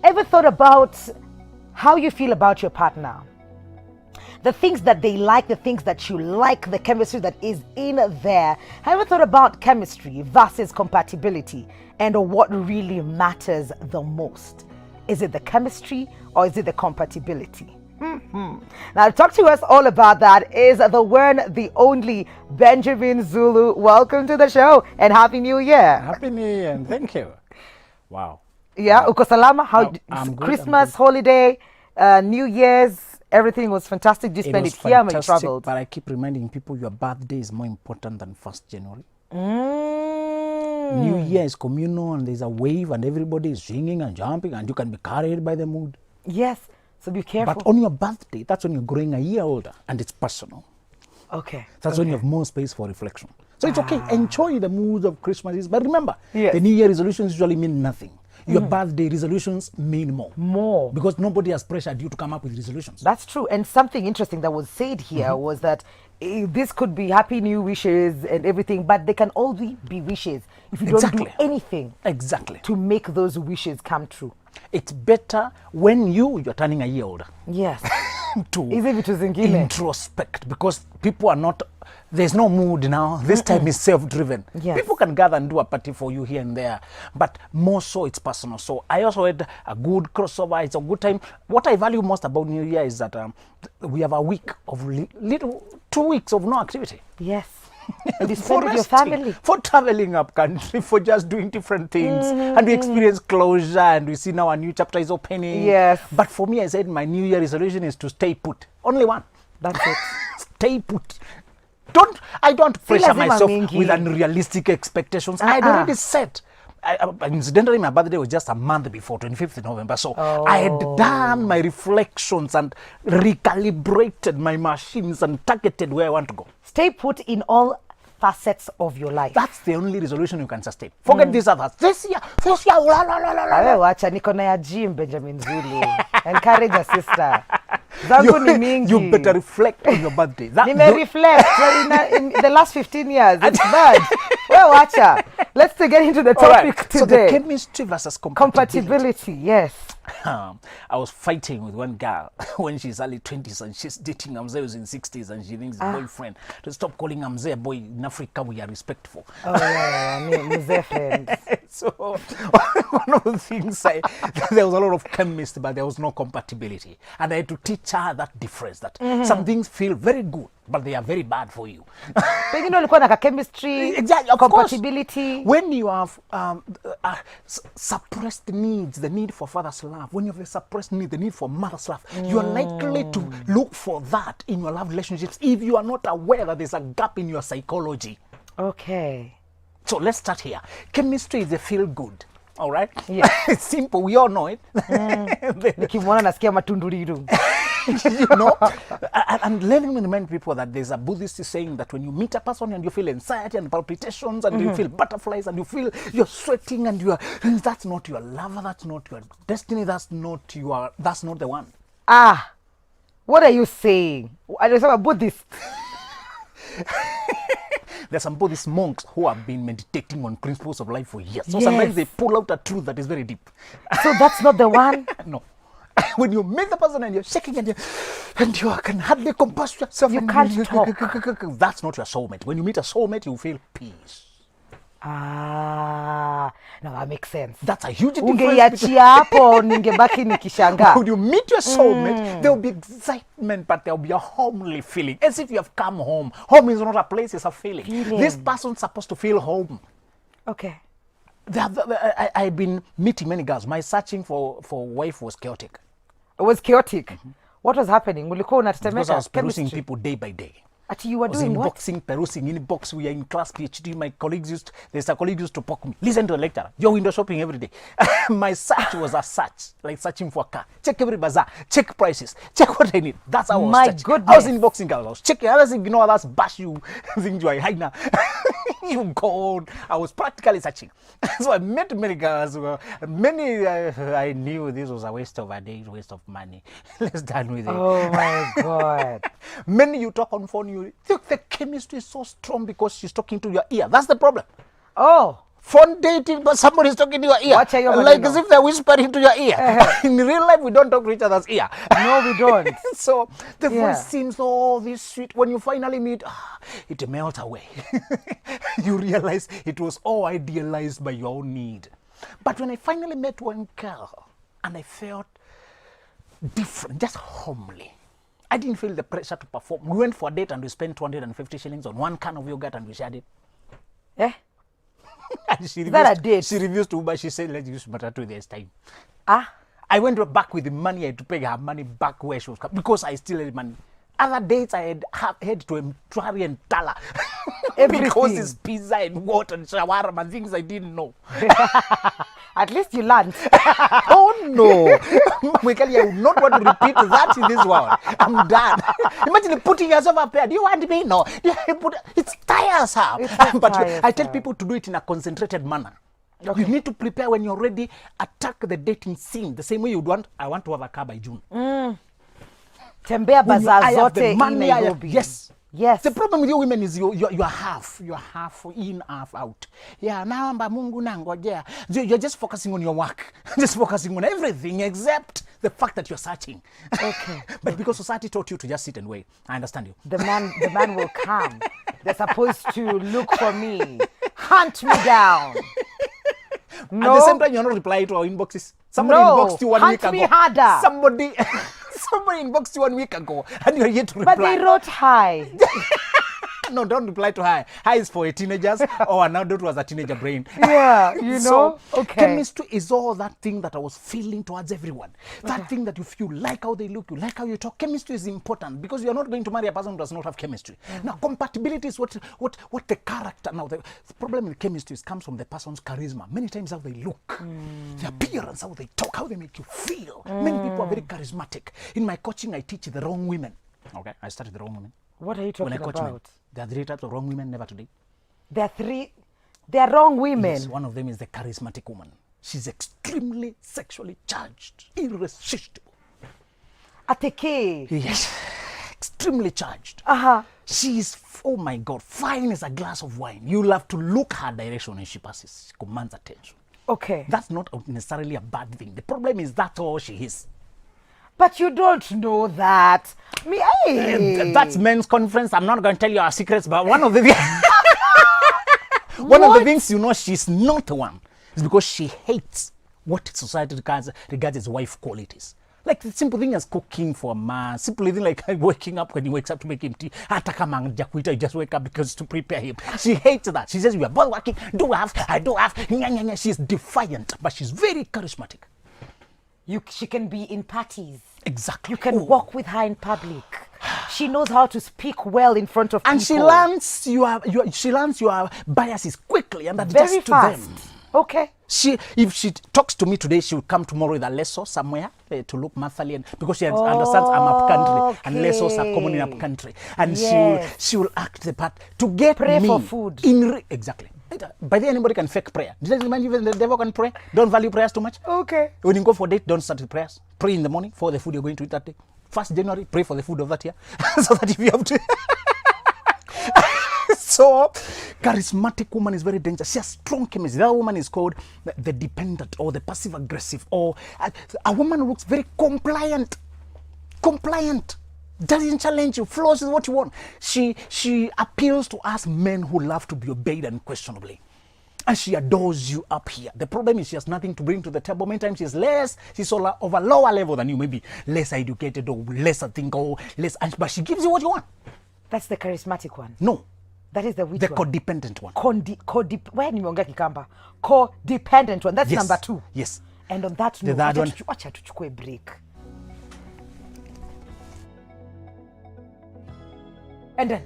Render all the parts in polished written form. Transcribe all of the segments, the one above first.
Ever thought about how you feel about your partner? The things that they like, the things that you like, the chemistry that is in there. Have you ever thought about chemistry versus compatibility and what really matters the most? Is it the chemistry or is it the compatibility? Now, to talk to us all about that is the one, the only Benjamin Zulu. Welcome to the show and Happy New Year. Happy New Year and thank you. Wow. Yeah, uko salama? How I'm good, Christmas, holiday, New Year's, everything was fantastic. Did you spend it here when you traveled? But I keep reminding people your birthday is more important than 1st January. New Year is communal and there's a wave and everybody is singing and jumping and you can be carried by the mood. Yes, so be careful. But on your birthday, that's when you're growing a year older and it's personal. Okay. That's when you have more space for reflection. So it's okay, enjoy the moods of Christmas. But remember, Yes. the New Year resolutions usually mean nothing. Your birthday resolutions mean more. More. Because nobody has pressured you to come up with resolutions. That's true. And something interesting that was said here was that this could be happy new wishes and everything, but they can only be wishes if you don't do anything to make those wishes come true. It's better when you're turning a year older. Yes. To introspect, because people are not, there's no mood now. This time is self-driven. Yes. People can gather and do a party for you here and there, but more so it's personal. So I also had a good crossover. It's a good time. What I value most about New Year is that we have a week of 2 weeks of no activity. Yes. And you spend with your family. For traveling up country, for just doing different things. And we experience closure and we see now a new chapter is opening. Yes. But for me, I said my New Year resolution is to stay put. Only one. That's it. Stay put. I don't pressure myself with unrealistic expectations. I had already set. Incidentally, my birthday was just a month before, 25th November. So I had done my reflections and recalibrated my machines and targeted where I want to go. Stay put in all facets of your life. That's the only resolution you can sustain. Forget these others. This year, la la la la la. Awe wacha, niko na ya gym, Benjamin Zulu. Encourage a sister. Zangu ni mingi. You better reflect on your birthday. Reflect in the last 15 years. It's bad. Well, watcha. Let's get into the topic today. So the chemistry versus compatibility. Yes. I was fighting with one girl when she's early 20s and she's dating Amze who's in 60s and she thinks boyfriend. To stop calling Amze a boy, in Africa we are respectful. Oh yeah, I mean, Mzee friends. So one of the things there was a lot of chemistry but there was no compatibility. And I had to teach her that difference, that some things feel very good but they are very bad for you. Pengine ulikuwa na chemistry, compatibility. When you have suppressed needs, the need for father's love, when you have a suppressed need, the need for mother's love, you are likely to look for that in your love relationships if you are not aware that there's a gap in your psychology. Okay. So let's start here. Chemistry is a feel good. All right? Yeah. It's simple. We all know it. Nikimwona nasikia matunduriru. You know, and let me remind people that there's a Buddhist saying that when you meet a person and you feel anxiety and palpitations and you feel butterflies and you feel you're sweating and that's not your lover, that's not your destiny, that's not the one. What are you saying? I was a Buddhist. There's some Buddhist monks who have been meditating on principles of life for years. So sometimes they pull out a truth that is very deep. So that's not the one? No. When you meet the person and you're shaking and you can hardly compose yourself. You can't talk. That's not your soulmate. When you meet a soulmate, you feel peace. Now that makes sense. That's a huge difference. When you meet your soulmate, there will be excitement, but there will be a homely feeling, as if you have come home. Home is not a place, it's a feeling. This person's supposed to feel home. Okay. I've been meeting many girls. My searching for wife was chaotic. It was chaotic? What was happening? Because I was perusing people day by day. You were doing what? Perusing inbox. We are in class PhD. My colleagues there's a colleague used to poke me. Listen to the lecturer. You're window shopping every day. My search was a search, like searching for a car. Check every bazaar. Check prices. Check what I need. That's how I was My searching. goodness. I was inboxing girls. I was checking. I was thinking, that's bash you. Things you are high now. You go on. I was practically searching. So I met many girls. Many I knew this was a waste of a day, waste of money. Let's done with it. Oh my God. Many you talk on phone, you think the chemistry is so strong because she's talking to your ear. That's the problem. Oh. phone dating, but somebody's talking to your ear. Like as if they're whispering to your ear. In real life, we don't talk to each other's ear. No, we don't. So the voice seems this sweet. When you finally meet, it melts away. You realize it was all idealized by your own need. But when I finally met one girl, and I felt different, just homely. I didn't feel the pressure to perform. We went for a date and we spent 250 shillings on one can of yogurt and we shared it. And Is that a date? She refused to Uber. She said, let's use Matatu this time. Ah. I went back with the money. I had to pay her money back where she was coming because I still had money. Other dates I had to try and tell her. Because it's pizza and water and shawarma and things I didn't know. At least you learned. Oh no. Mikali, I would not want to repeat that in this world. I'm done. Imagine putting yourself up there. Do you want me? No. It's tiresome. But I tell people to do it in a concentrated manner. Okay. You need to prepare when you're ready. Attack the dating scene the same way you'd want. I want to have a car by June. Tembea bazaar zote in Nairobi. Yes. Yes. The problem with you women is you're half in, half out. Yeah, now Mungu nangojea. You're just focusing on your work, just focusing on everything except the fact that you're searching. Okay. But because society taught you to just sit and wait, I understand you. The man will come. They're supposed to look for me, hunt me down. No. At the same time, you're not replying to our inboxes. Somebody inboxed you 1 week ago. Hunt me harder. Somebody inboxed you 1 week ago, and you're yet to reply. But they wrote hi. No, don't reply to hi. Hi is for teenagers. Or an adult was a teenager brain. Yeah, you know. So, okay. Chemistry is all that thing that I was feeling towards everyone. That thing that if you like how they look, you like how you talk. Chemistry is important because you're not going to marry a person who does not have chemistry. Now, compatibility is what the character. Now, the problem with chemistry comes from the person's charisma. Many times how they look, the appearance, how they talk, how they make you feel. Many people are very charismatic. In my coaching, I teach the wrong women. Okay, I started the wrong women. What are you talking about? Men, there are 3 types of wrong women, never today. There are wrong women. Yes, one of them is the charismatic woman. She's extremely sexually charged, irresistible. Ateke. Yes, extremely charged. She's, oh my God, fine as a glass of wine. You'll have to look her direction when she passes. She commands attention. Okay. That's not necessarily a bad thing. The problem is that's all she is. But you don't know that. That's men's conference. I'm not going to tell you our secrets, but one of the of the things you know she's not the one is because she hates what society regards as wife qualities. Like the simple thing as cooking for a man, simple thing like waking up when he wakes up to make him tea. You just wake up because to prepare him. She hates that. She says, we are both working, I do have. She's defiant, but she's very charismatic. She can be in parties. Exactly. You can walk with her in public. She knows how to speak well in front of people. And she learns your biases quickly and adjusts very to fast. them. Okay. If she talks to me today, she will come tomorrow with a lesso somewhere to look Mathali, and because she understands I'm up country and lessos are common in up country, and she will act the part to get pray me for food. Exactly. By the way, anybody can fake prayer. Did I remind you even the devil can pray? Don't value prayers too much. Okay. When you go for a date, don't start with prayers. Pray in the morning for the food you're going to eat that day. 1st January, pray for the food of that year. So that if you have to. So, charismatic woman is very dangerous. She has strong chemistry. That woman is called the dependent or the passive aggressive, or a woman who looks very compliant. Doesn't challenge you, flows with what you want. She appeals to us men who love to be obeyed unquestionably. And she adores you up here. The problem is she has nothing to bring to the table. Many times she's of a lower level than you, maybe less educated or less but she gives you what you want. That's the charismatic one. No. That is the which the one? Codependent one. Where nimeongea Kikamba? Codependent one. That's yes. number 2. Yes. And on that note, acha tuchukue break. And then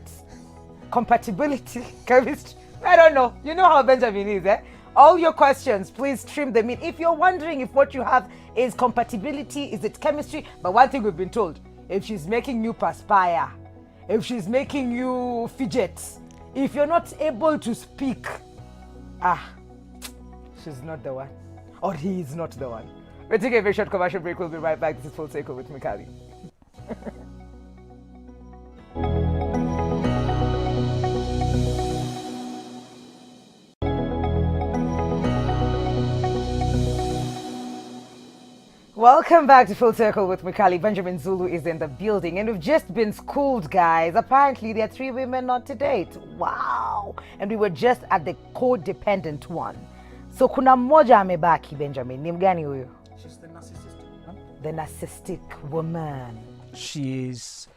compatibility, chemistry. I don't know. You know how Benjamin is, eh? All your questions, please stream them in. If you're wondering if what you have is compatibility, is it chemistry? But one thing we've been told, if she's making you perspire, if she's making you fidget, if you're not able to speak, she's not the one. Or he is not the one. We're taking a very short commercial break. We'll be right back. This is Full Circle with Mikali. Welcome back to Full Circle with Mikali. Benjamin Zulu is in the building, and we've just been schooled, guys. Apparently, there are 3 women not to date. Wow! And we were just at the codependent one. So kuna mmoja amebaki, Benjamin. Ni mgani huyo? She's the narcissistic woman. The narcissistic woman. She's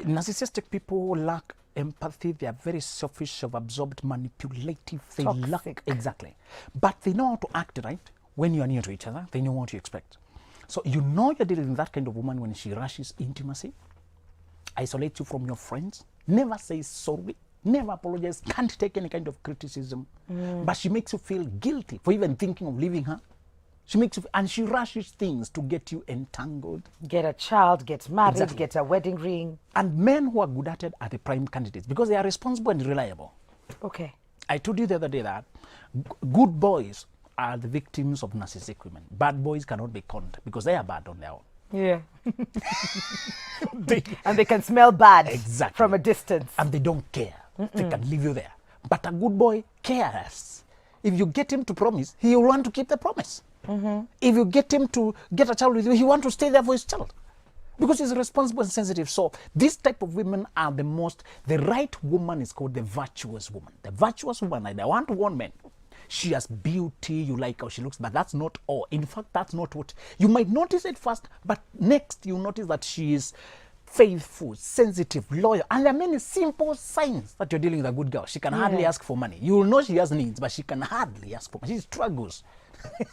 narcissistic people lack empathy. They are very selfish, self-absorbed, manipulative. They Toxic. lack exactly, but they know how to act right when you are near to each other. They know what you expect. So you know you're dealing with that kind of woman when she rushes intimacy, isolates you from your friends, never says sorry, never apologizes, can't take any kind of criticism, but she makes you feel guilty for even thinking of leaving her. She makes you, and she rushes things to get you entangled. Get a child, get married, Exactly. get a wedding ring. And men who are good at it are the prime candidates because they are responsible and reliable. Okay. I told you the other day that good boys are the victims of narcissistic women. Bad boys cannot be conned because they are bad on their own. Yeah. And they can smell bad Exactly. from a distance. And they don't care. They can leave you there. But a good boy cares. If you get him to promise, he will want to keep the promise. If you get him to get a child with you, he wants to stay there for his child. Because he's responsible and sensitive. So this type of women are the right woman is called the virtuous woman. The virtuous woman, I want to warn men. She has beauty, you like how she looks, but that's not all. In fact, that's not what, you might notice it first, but next you notice that she is faithful, sensitive, loyal. And there are many simple signs that you're dealing with a good girl. She can hardly ask for money. You will know she has needs, but she can hardly ask for money. She struggles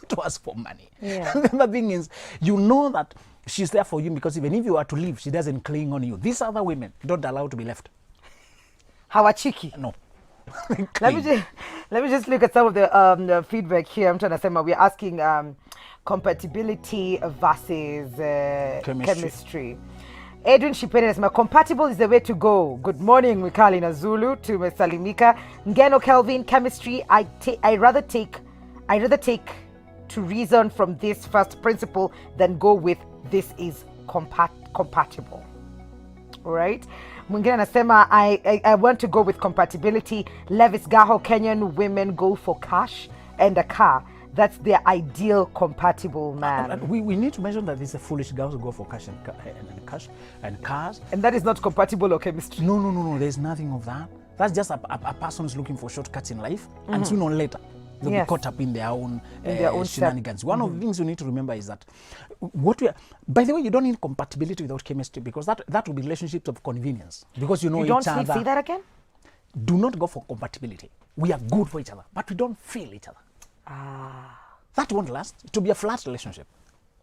to ask for money. Yeah. And the other thing is, you know that she's there for you because even if you are to leave, she doesn't cling on you. These other women don't allow to be left. Hawachiki. No. Let me just look at some of the feedback here. I'm trying to say, we're asking compatibility versus chemistry. Edwin Shipene says, compatible is the way to go. Good morning, Mikali na Zulu to Salimika. Ngeno Kelvin, chemistry. I rather take to reason from this first principle than go with this is compatible. All right. Mwingine anasema I want to go with compatibility. Levis Gaho, Kenyan women go for cash and a car. That's their ideal compatible man. And we need to mention that these are foolish girls who go for cash and cars. And that is not compatible or chemistry. No. There's nothing of that. That's just a person who's looking for shortcuts in life, and sooner or later they'll be caught up in their own shenanigans. One of the things you need to remember is that by the way, you don't need compatibility without chemistry because that will be relationships of convenience because you know each other. Say that again? Do not go for compatibility. We are good for each other, but we don't feel each other. That won't last. It will be a flat relationship.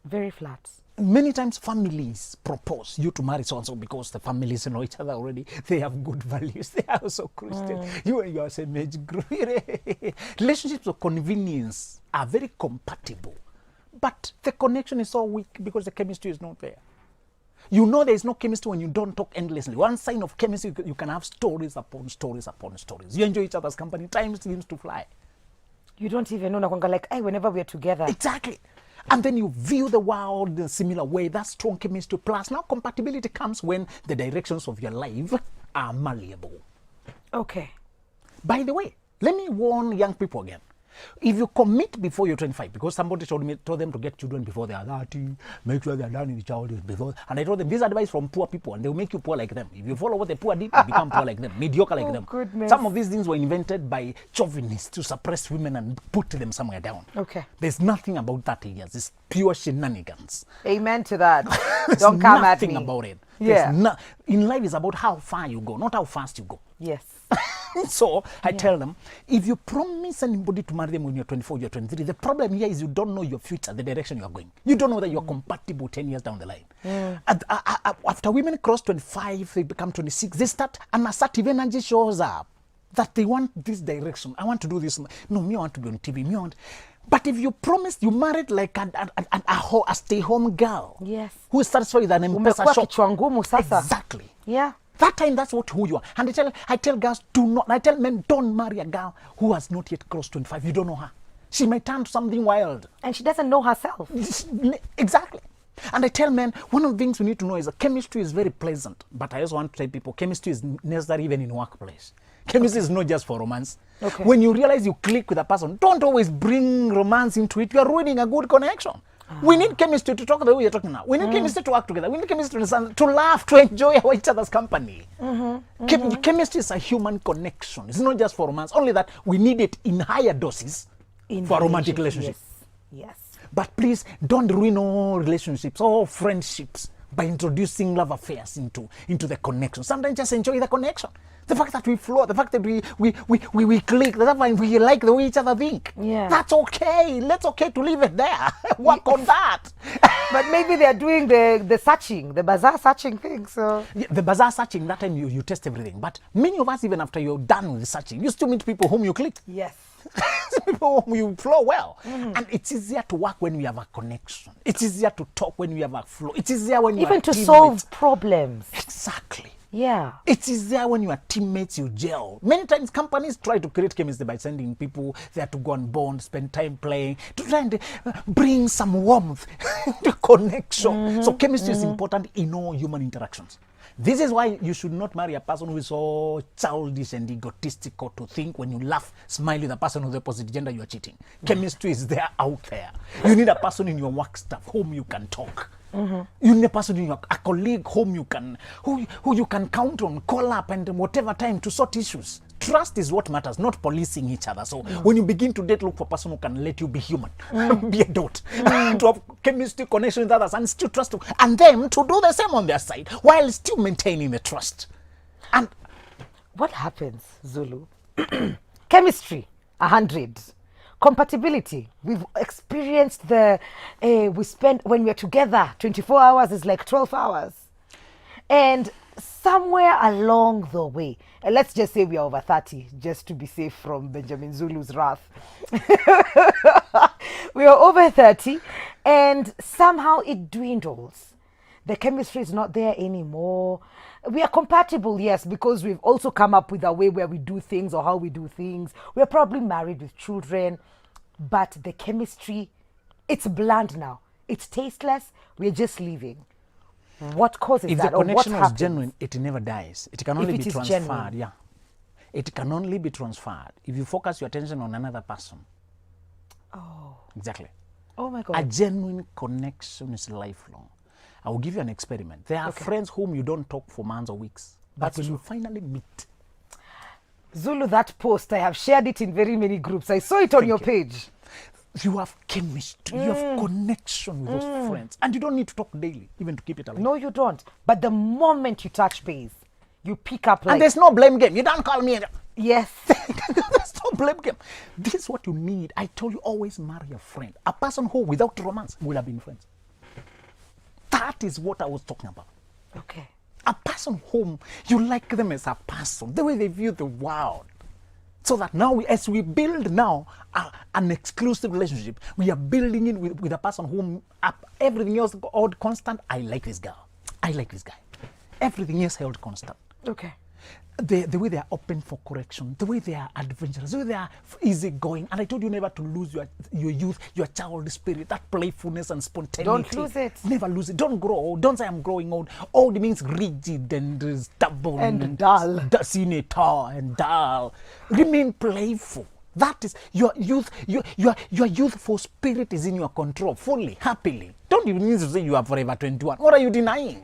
Very flat. Many times families propose you to marry so-and-so because the families know each other already. They have good values. They are also Christian. You and your same age group. Relationships of convenience are very compatible. But the connection is so weak because the chemistry is not there. You know there is no chemistry when you don't talk endlessly. One sign of chemistry, you can have stories upon stories upon stories. You enjoy each other's company. Time seems to fly. You don't even know, like, hey, whenever we're together. Exactly. And then you view the world in a similar way. That's strong chemistry. Plus, now compatibility comes when the directions of your life are malleable. Okay. By the way, let me warn young people again. If you commit before you're 25, because somebody told them to get children before they are 30, make sure they are done with childhood before. And I told them, this advice from poor people, and they will make you poor like them. If you follow what the poor did, you become poor like them, mediocre like them. Goodness. Some of these things were invented by chauvinists to suppress women and put them somewhere down. Okay. There's nothing about that here. It's pure shenanigans. Amen to that. Don't come at me. Nothing about it. Yeah. In life, it's about how far you go, not how fast you go. Yes. So I tell them, if you promise anybody to marry them when you're 24, you're 23, the problem here is you don't know your future, the direction you're going. You don't know that you're compatible 10 years down the line. After women cross 25, they become 26, they start, an assertive energy shows up that they want this direction. I want to do this. No, me, I want to be on TV. But if you promise, you married like a stay-home girl. Yes. Who is satisfied with an M-Pesa shop. Kichwa ngumu sasa. Exactly. Yeah. That time, that's who you are. And I tell girls, I tell men, don't marry a girl who has not yet crossed 25. You don't know her. She might turn to something wild. And she doesn't know herself. Exactly. And I tell men, one of the things we need to know is that chemistry is very pleasant. But I also want to tell people, chemistry is necessary even in workplace. Chemistry is not just for romance. Okay. When you realize you click with a person, don't always bring romance into it. You are ruining a good connection. We need chemistry to talk the way you're talking now. We need chemistry to work together. We need chemistry to laugh, to enjoy each other's company. Chemistry is a human connection. It's not just for romance. Only that we need it in higher doses for a romantic relationship. Yes. But please don't ruin all relationships, all friendships by introducing love affairs into the connection. Sometimes just enjoy the connection. The fact that we flow, the fact that we click, the fact that we like the way each other think. Yeah. That's okay. That's okay to leave it there. Work on that. But maybe they're doing the searching, the bazaar searching thing. So the bazaar searching, that time you test everything. But many of us, even after you're done with the searching, you still meet people whom you click. Yes. People whom you flow well. And it's easier to work when we have a connection. It's easier to talk when we have a flow. It's easier when you even are to teammates. solve problems. Exactly. Yeah. It's easier when you are teammates, you gel. Many times companies try to create chemistry by sending people there to go and bond, spend time playing, to try and bring some warmth to connection. So chemistry is important in all human interactions. This is why you should not marry a person who is so childish and egotistical to think when you laugh, smile with a person of the opposite gender, you are cheating. Chemistry is there out there. You need a person in your work staff whom you can talk. You need a person in a colleague whom you can, who you can count on, call up and whatever time to sort issues. Trust is what matters, not policing each other. So when you begin to date, look for a person who can let you be human, be a dot, to have chemistry connection with others and still trust them, and them to do the same on their side while still maintaining the trust. And what happens, Zulu? Chemistry, 100. Compatibility, we've experienced we spend, when we're together, 24 hours is like 12 hours. And somewhere along the way, and let's just say we are over 30, just to be safe from Benjamin Zulu's wrath. We are over 30, and somehow it dwindles. The chemistry is not there anymore. We are compatible, yes, because we've also come up with a way where we do things or how we do things. We're probably married with children, but the chemistry, it's bland now. It's tasteless. We're just leaving. What causes if that? the Or what connection was happens? genuine, it never dies. It can only it be is transferred. genuine. Yeah, it can only be transferred if you focus your attention on another person. Oh, Exactly. oh my A God. genuine connection is lifelong. I will give you an experiment. There are friends whom you don't talk for months or weeks, but when you finally meet, Zulu, that post, I have shared it in very many groups. I saw it on your page. you have chemistry, you have connection with those friends, and you don't need to talk daily, even to keep it alive. No, you don't. But the moment you touch base, you pick up like... And there's no blame game. You don't call me. Yes. There's no blame game. This is what you need. I told you, always marry a friend. A person who, without romance, will have been friends. That is what I was talking about. Okay. A person whom you like them as a person, the way they view the world. So that now, as we build now an exclusive relationship, we are building it with a person whom everything else held constant. I like this girl. I like this guy. Everything else held constant. Okay. The way they are open for correction, the way they are adventurous, the way they are easygoing. And I told you never to lose your youth, your child spirit, that playfulness and spontaneity. Don't lose it. Never lose it. Don't grow old. Don't say I'm growing old. Old means rigid and stubborn. And dull. Cynical and dull. Remain playful. That is your youth. Your youthful spirit is in your control fully, happily. Don't even need to say you are forever 21. What are you denying?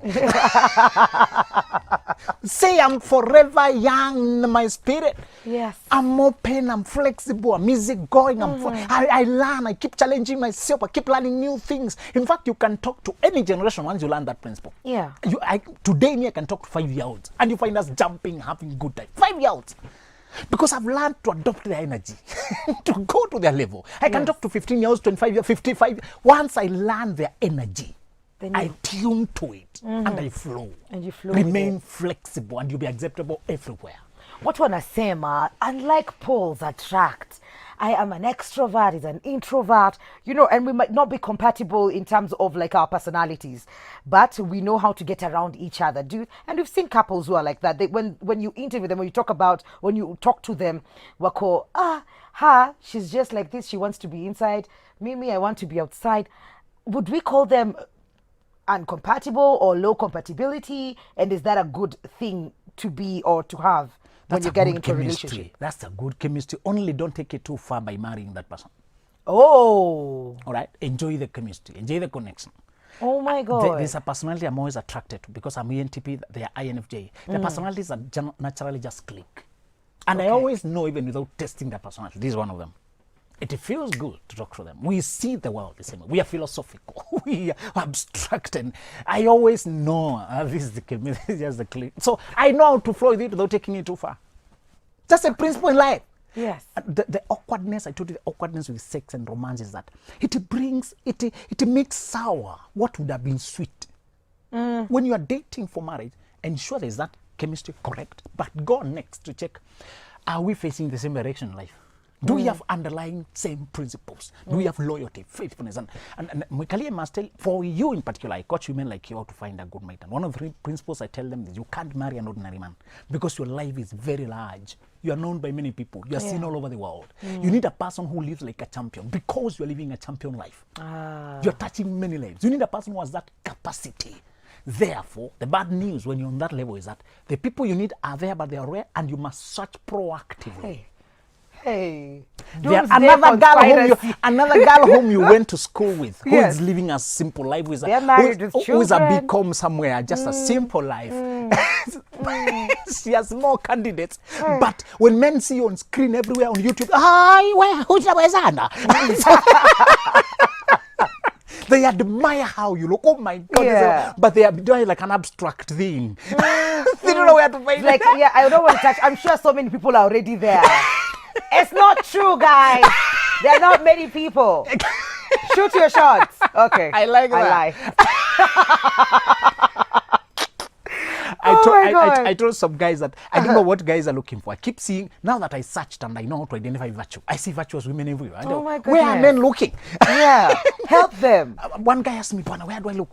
Say I'm forever young in my spirit. Yes. I'm open, I'm flexible, I'm easygoing, I learn, I keep challenging myself, I keep learning new things. In fact, you can talk to any generation once you learn that principle. Yeah. Today, I can talk to 5-year-olds, and you find us jumping, having good time. 5-year-olds. Because I've learned to adopt their energy, to go to their level. I can talk to 15-year-olds, 25-year-olds, 55. Once I learn their energy, I tune to it and I flow. And you flow. Remain flexible and you'll be acceptable everywhere. What wanasema, unlike poles attract, I am an extrovert, he's an introvert, and we might not be compatible in terms of like our personalities, but we know how to get around each other. And we've seen couples who are like that. When you interview them, when you talk to them, wako, she's just like this, she wants to be inside. Mimi, I want to be outside. Would we call them incompatible or low compatibility? And is that a good thing to be or to have? When you're getting into a relationship. That's a good chemistry. Only don't take it too far by marrying that person. Oh. All right? Enjoy the chemistry. Enjoy the connection. Oh my God. There's a personality I'm always attracted to because I'm ENTP, they are INFJ. The personalities that naturally just click. And I always know, even without testing their personality, this is one of them. It feels good to talk to them. We see the world the same way. We are philosophical. We are abstract. And I always know this is just the click. So I know how to flow with it without taking it too far. That's a principle in life. Yes. The awkwardness, I told you, the awkwardness with sex and romance is that it makes sour what would have been sweet. When you are dating for marriage, ensure there is that chemistry correct, but go next to check, are we facing the same direction in life? Do we have underlying same principles? Do we have loyalty, faithfulness? And Mwikali must tell, for you in particular, I coach women like you how to find a good mate. And one of the principles I tell them is you can't marry an ordinary man because your life is very large. You are known by many people. You are seen all over the world. You need a person who lives like a champion because you are living a champion life. You're touching many lives. You need a person who has that capacity. Therefore, the bad news when you're on that level is that the people you need are there, but they are rare, and you must search proactively. Hey. Another girl whom you went to school with, who is living a simple life, who is a BCom somewhere, just a simple life. She has more candidates. But when men see you on screen everywhere on YouTube, they admire how you look. Oh my God. But they are doing like an abstract thing. They don't know where to find it. I don't want to touch. I'm sure so many people are already there. It's not true, guys. There are not many people. Shoot your shots. Okay. I like that. I told some guys that I don't know what guys are looking for. I keep seeing, now that I searched and I know how to identify virtue, I see virtuous women everywhere. I my goodness. Where are men looking? Yeah, help them. One guy asked me, Bwana, where do I look?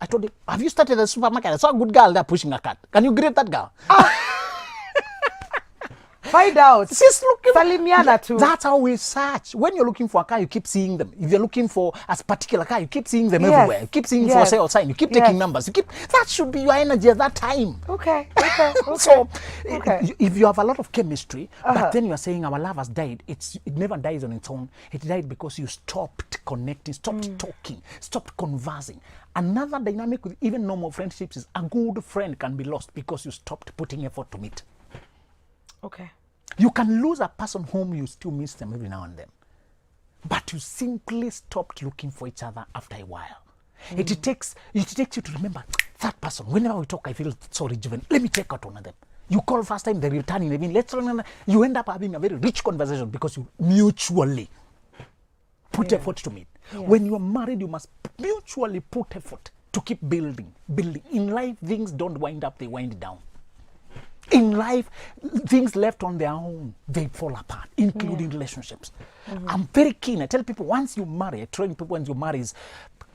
I told him, have you started a supermarket? I saw a good girl there pushing a cart. Can you greet that girl? Find out. She's looking. Salimiana too. That's how we search. When you're looking for a car, you keep seeing them. If you're looking for a particular car, you keep seeing them everywhere. You keep seeing for sale sign. You keep taking numbers. That should be your energy at that time. Okay. So, if you have a lot of chemistry, but then you are saying our love has died, it never dies on its own. It died because you stopped connecting, stopped talking, stopped conversing. Another dynamic with even normal friendships is a good friend can be lost because you stopped putting effort to meet. Okay. You can lose a person whom you still miss them every now and then. But you simply stopped looking for each other after a while. It takes you to remember that person. Whenever we talk, I feel so rejuvenated. Let me take out one of them. You call first time, they return in a minute. Let's remember. You end up having a very rich conversation because you mutually put effort to meet. When you are married, you must mutually put effort to keep building. In life, things don't wind up, they wind down. In life, things left on their own, they fall apart, including relationships. I'm very keen. I tell people, once you marry, I train people once you marry is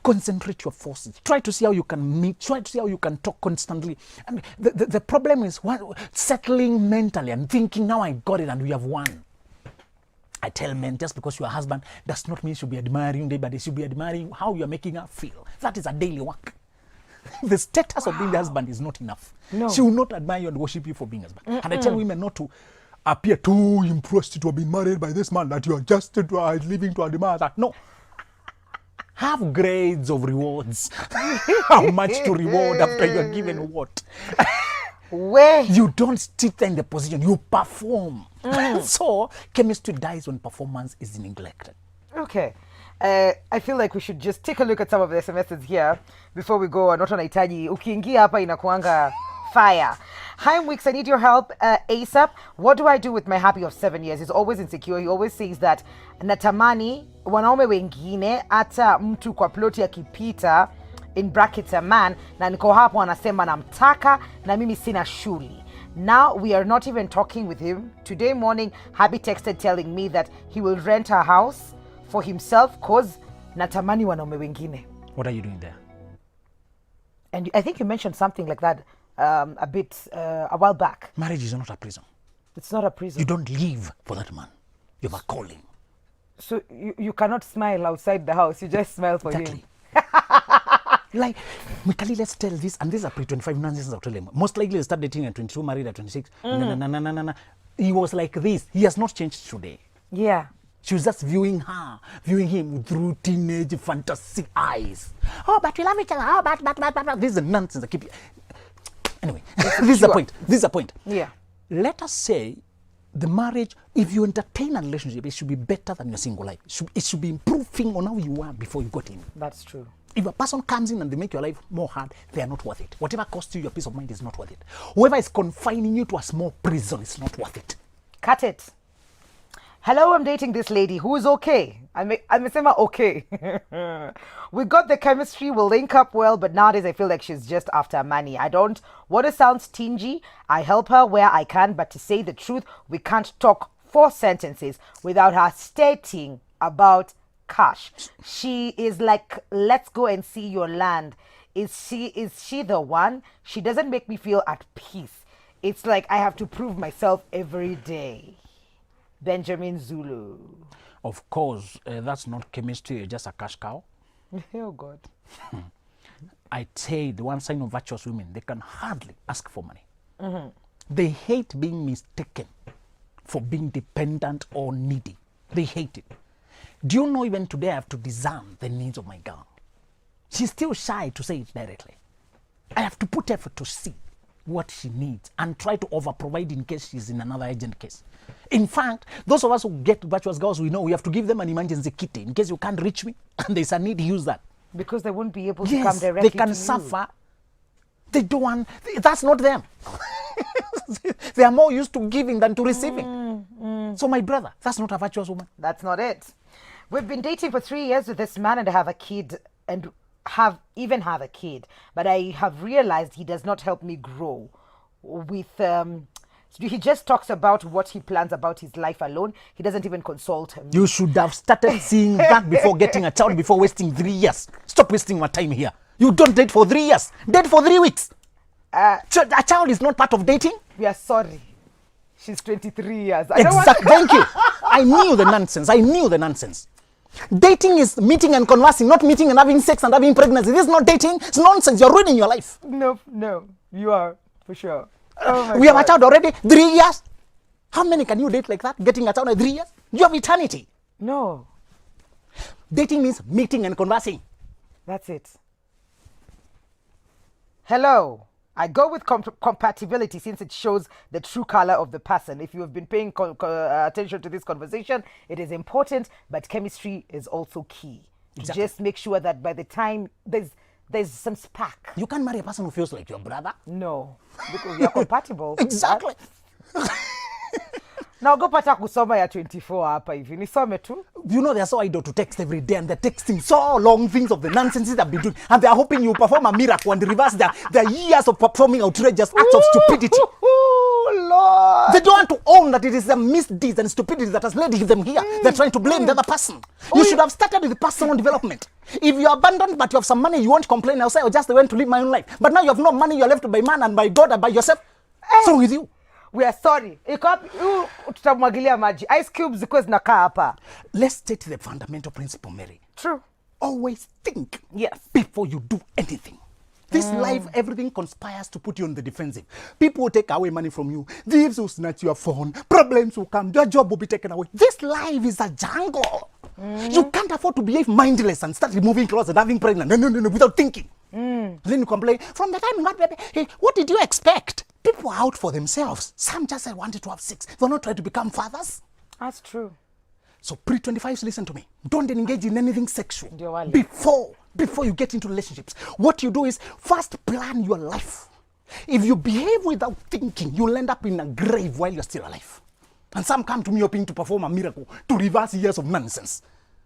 concentrate your forces. Try to see how you can meet. Try to see how you can talk constantly. And the problem is settling mentally and thinking, now I got it and we have won. I tell men, just because you're a husband does not mean you should be admiring day by day. You should be admiring how you're making her feel. That is a daily work. The status of being the husband is not enough. No. She will not admire you and worship you for being husband. And I tell women not to appear too impressed to have been married by this man that you are just living to admire that. No. Have grades of rewards. How much to reward after you are given what? Where? You don't sit there in the position, you perform. So chemistry dies when performance is neglected. Okay. I feel like we should just take a look at some of the SMSs here before we go on. Not unahitaji ukiingia hapa inakuanga fire. Hi Wix, I need your help ASAP. What do I do with my hubby of 7 years? He's always insecure. He always says that natamani wanaume wengine hata mtu kwa ploti akipita in brackets a man na niko hapo anasema namtaka na mimi sina shuli. Now we are not even talking with him. Today morning hubby texted telling me that he will rent a house for himself cause natamani wanaume wengine. What are you doing there? And I think you mentioned something like that a while back. Marriage is not a prison. It's not a prison. You don't live for that man. You have a calling. So you cannot smile outside the house. You just smile for him. Like, Mikali, let's tell this, and these are pre-25 nonsense I'll tell him. Most likely they start dating at 22, married at 26. No. He was like this. He has not changed today. Yeah. She was just viewing him through teenage fantasy eyes. Oh, but we love each other. Oh, but. This is nonsense. I keep. Anyway, this is the point. This is the point. Yeah. Let us say the marriage, if you entertain a relationship, it should be better than your single life. It should be improving on how you were before you got in. That's true. If a person comes in and they make your life more hard, they are not worth it. Whatever costs you your peace of mind is not worth it. Whoever is confining you to a small prison is not worth it. Cut it. Hello, I'm dating this lady who is okay. I'm okay. We got the chemistry, we'll link up well, but nowadays I feel like she's just after money. I don't want to sound stingy. I help her where I can, but to say the truth, we can't talk 4 sentences without her stating about cash. She is like, let's go and see your land. Is she the one? She doesn't make me feel at peace. It's like I have to prove myself every day. Benjamin Zulu. Of course, that's not chemistry, just a cash cow. Oh, God. I say the one sign of virtuous women, they can hardly ask for money. Mm-hmm. They hate being mistaken for being dependent or needy. They hate it. Do you know even today I have to discern the needs of my girl? She's still shy to say it directly. I have to put effort to see what she needs and try to over-provide in case she's in another urgent case. In fact, those of us who get virtuous girls, we know we have to give them an emergency kit in case you can't reach me and there's a need, use that. Because they won't be able to come directly they can to suffer. They don't want, that's not them. They are more used to giving than to receiving. So my brother, that's not a virtuous woman. That's not it. We've been dating for 3 years with this man and have a kid and have a kid. But I have realized he does not help me grow with he just talks about what he plans about his life alone. He doesn't even consult me. You should have started seeing that before getting a child, before wasting 3 years. Stop wasting my time here. You don't date for 3 years. Date for 3 weeks. A child is not part of dating. We are sorry. She's 23 years. Exactly. Thank you. I knew the nonsense. Dating is meeting and conversing, not meeting and having sex and having pregnancy. This is not dating. It's nonsense. You're ruining your life. No. You are, for sure. We have a child already. 3 years. How many can you date like that? Getting a child in 3 years? You have eternity. No. Dating means meeting and conversing. That's it. Hello. I go with compatibility since it shows the true color of the person. If you have been paying attention to this conversation, it is important, but chemistry is also key. Exactly. Just make sure that by the time there's some spark. You can't marry a person who feels like your brother. No, because you're compatible. Exactly. Now go pata kusoma ya 24 hapa hivi. Nisome tu. You know, they're so idle to text every day and they're texting so long things of the nonsense they've been doing. And they're hoping you perform a miracle and reverse their years of performing outrageous acts of stupidity. Lord. They don't want to own that it is the misdeeds and stupidity that has led them here. They're trying to blame the other person. You should have started with personal development. If you're abandoned but you have some money, you won't complain. I'll say, I just went to live my own life. But now you have no money, you're left by man and by God and by yourself. What's wrong with you? We are sorry. Tutamwagilia maji. Ice cubes zikuwe zinakaa hapa. Let's state the fundamental principle, Mary. True. Always think before you do anything. This life, everything conspires to put you on the defensive. People will take away money from you. Thieves will snatch your phone. Problems will come. Your job will be taken away. This life is a jungle. You can't afford to behave mindless and start removing clothes and having pregnant. No, without thinking. Then you complain, from the time you got baby, hey, what did you expect? People are out for themselves. Some just wanted to have sex. They're not trying to become fathers. That's true. So pre-25s, listen to me. Don't engage in anything sexual before you get into relationships. What you do is first plan your life. If you behave without thinking, you'll end up in a grave while you're still alive. And some come to me hoping to perform a miracle to reverse years of nonsense.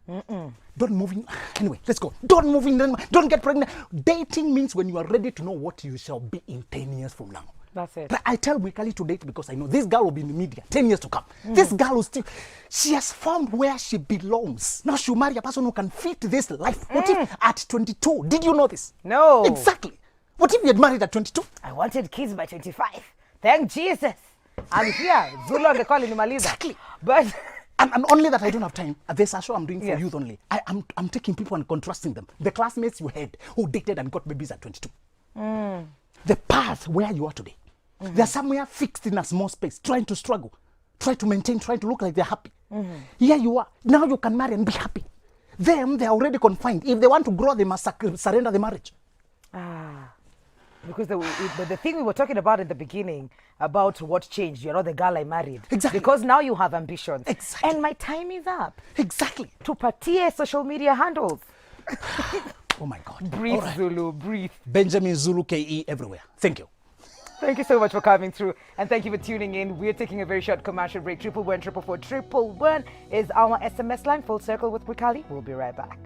Don't move in. Anyway, let's go. Don't move in. Don't get pregnant. Dating means when you are ready to know what you shall be in 10 years from now. That's it. But I tell Mwikali to date because I know this girl will be in the media 10 years to come. This girl will still, she has found where she belongs. Now she'll marry a person who can fit this life. What if at 22? Did you know this? No. Exactly. What if you had married at 22? I wanted kids by 25. Thank Jesus. I'm here. Zulu on the call in Maliza. Exactly. But and only that I don't have time. There's a show I'm doing for youth only. I'm taking people and contrasting them. The classmates you had who dated and got babies at 22. The path where you are today. They're somewhere fixed in a small space, trying to struggle try to maintain, try to look like they're happy. Here you are. Now you can marry and be happy. Them, they're already confined. If they want to grow, they must surrender the marriage. Because the thing we were talking about in the beginning about what changed, you're not the girl I married. Exactly. Because now you have ambitions. Exactly. And my time is up. Exactly. Tupatie social media handles. Oh my God. Breathe, right. Zulu, breathe. Benjamin Zulu KE everywhere. Thank you. Thank you so much for coming through, and thank you for tuning in. We're taking a very short commercial break. 111 444 111 is our SMS line. Full Circle with Wikali. We'll be right back.